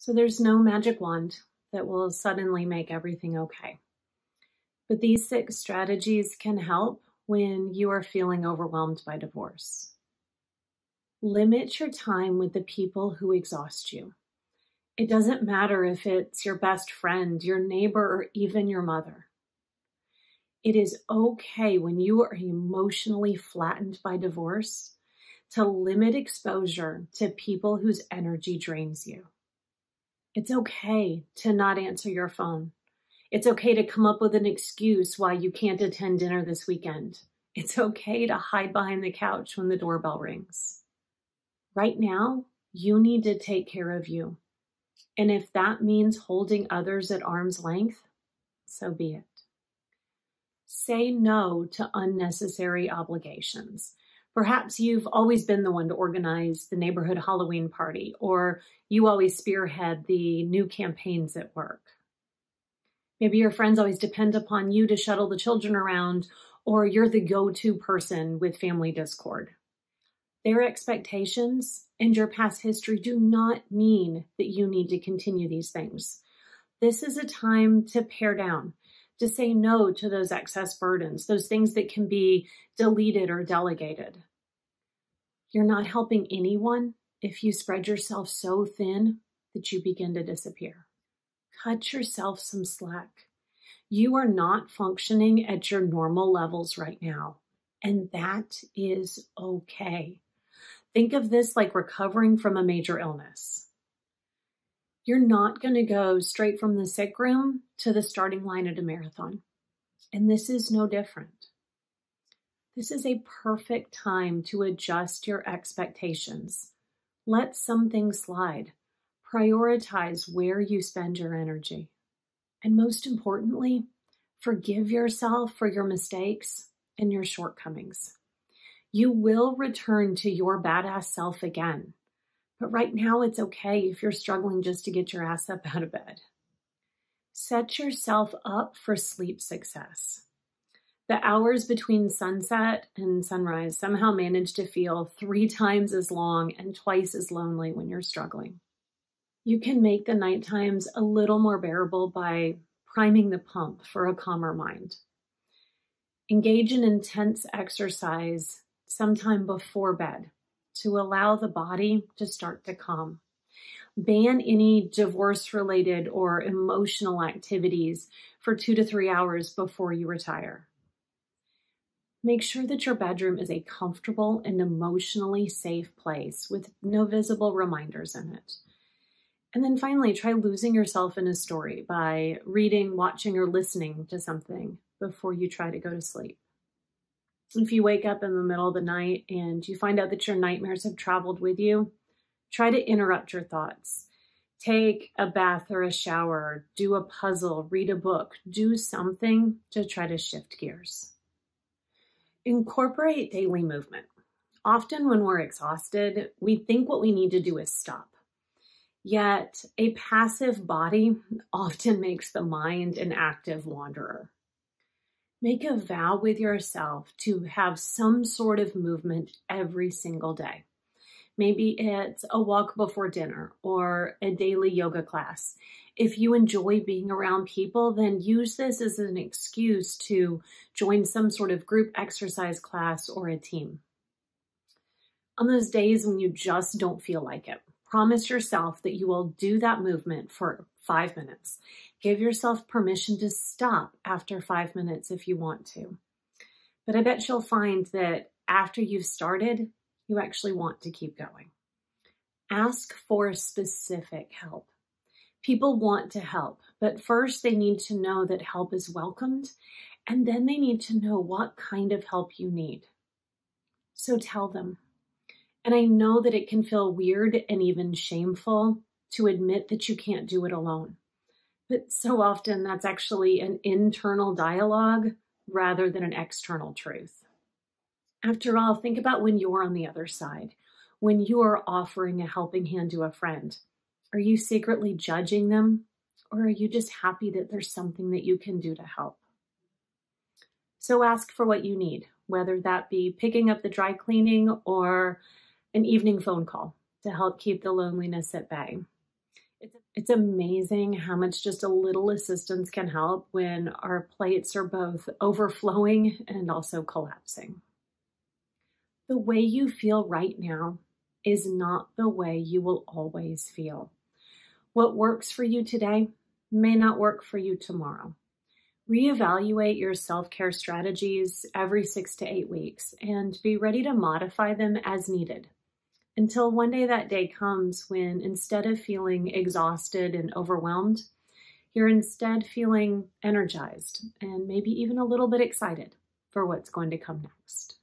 So there's no magic wand that will suddenly make everything okay. But these 6 strategies can help when you are feeling overwhelmed by divorce. Limit your time with the people who exhaust you. It doesn't matter if it's your best friend, your neighbor, or even your mother. It is okay when you are emotionally flattened by divorce to limit exposure to people whose energy drains you. It's okay to not answer your phone. It's okay to come up with an excuse why you can't attend dinner this weekend. It's okay to hide behind the couch when the doorbell rings. Right now, you need to take care of you. And if that means holding others at arm's length, so be it. Say no to unnecessary obligations. Perhaps you've always been the one to organize the neighborhood Halloween party, or you always spearhead the new campaigns at work. Maybe your friends always depend upon you to shuttle the children around, or you're the go-to person with family discord. Their expectations and your past history do not mean that you need to continue these things. This is a time to pare down, to say no to those excess burdens, those things that can be deleted or delegated. You're not helping anyone if you spread yourself so thin that you begin to disappear. Cut yourself some slack. You are not functioning at your normal levels right now, and that is okay. Think of this like recovering from a major illness. You're not going to go straight from the sick room to the starting line at a marathon, and this is no different. This is a perfect time to adjust your expectations. Let some things slide. Prioritize where you spend your energy. And most importantly, forgive yourself for your mistakes and your shortcomings. You will return to your badass self again. But right now, it's okay if you're struggling just to get your ass up out of bed. Set yourself up for sleep success. The hours between sunset and sunrise somehow manage to feel 3 times as long and twice as lonely when you're struggling. You can make the night times a little more bearable by priming the pump for a calmer mind. Engage in intense exercise sometime before bed to allow the body to start to calm. Ban any divorce-related or emotional activities for 2 to 3 hours before you retire. Make sure that your bedroom is a comfortable and emotionally safe place with no visible reminders in it. And then finally, try losing yourself in a story by reading, watching, or listening to something before you try to go to sleep. If you wake up in the middle of the night and you find out that your nightmares have traveled with you, try to interrupt your thoughts. Take a bath or a shower, do a puzzle, read a book, do something to try to shift gears. Incorporate daily movement. Often when we're exhausted, we think what we need to do is stop. Yet a passive body often makes the mind an active wanderer. Make a vow with yourself to have some sort of movement every single day. Maybe it's a walk before dinner or a daily yoga class. If you enjoy being around people, then use this as an excuse to join some sort of group exercise class or a team. On those days when you just don't feel like it, promise yourself that you will do that movement for 5 minutes. Give yourself permission to stop after 5 minutes if you want to. But I bet you'll find that after you've started, you actually want to keep going. Ask for specific help. People want to help, but first they need to know that help is welcomed, and then they need to know what kind of help you need. So tell them. And I know that it can feel weird and even shameful to admit that you can't do it alone. But so often that's actually an internal dialogue rather than an external truth. After all, think about when you're on the other side, when you're offering a helping hand to a friend. Are you secretly judging them, or are you just happy that there's something that you can do to help? So ask for what you need, whether that be picking up the dry cleaning or an evening phone call to help keep the loneliness at bay. It's amazing how much just a little assistance can help when our plates are both overflowing and also collapsing. The way you feel right now is not the way you will always feel. What works for you today may not work for you tomorrow. Reevaluate your self-care strategies every 6 to 8 weeks and be ready to modify them as needed until one day that day comes when instead of feeling exhausted and overwhelmed, you're instead feeling energized and maybe even a little bit excited for what's going to come next.